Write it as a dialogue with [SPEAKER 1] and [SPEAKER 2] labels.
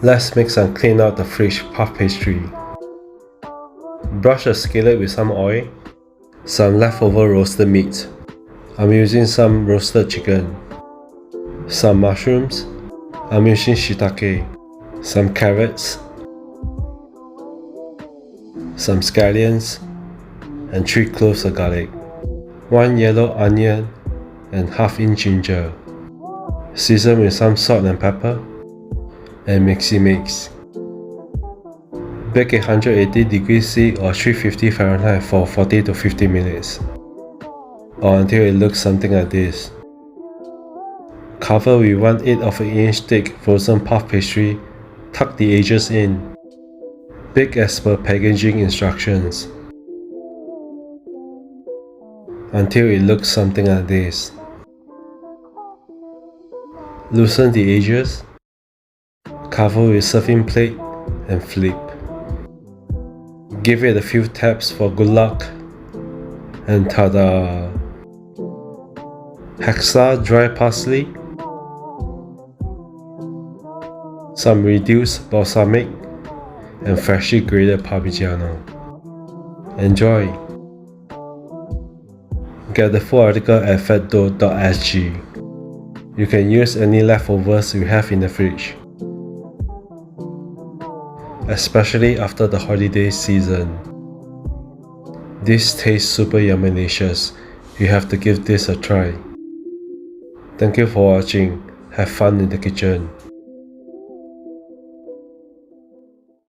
[SPEAKER 1] Let's mix and clean out the fridge puff pastry. Brush the skillet with some oil, some leftover roasted meat. I'm using some roasted chicken, some mushrooms. I'm using shiitake, some carrots, some scallions, and 3 cloves of garlic, 1 yellow onion, and ½ ginger. Season with some salt and pepper, and mix. Bake at 180 degrees C or 350 Fahrenheit for 40 to 50 minutes, or until it looks something like this. Cover with 1/8 of an inch thick frozen puff pastry, tuck the edges in. Bake as per packaging instructions, until it looks something like this. Loosen the edges, cover with serving plate, and flip. Give it a few taps for good luck, and ta-da! Hexa dry parsley, some reduced balsamic, and freshly grated Parmigiano. Enjoy! Get the full article at fatdough.sg. You can use any leftovers you have in the fridge, especially after the holiday season. This tastes super yummy delicious. You have to give this a try. Thank you for watching. Have fun in the kitchen.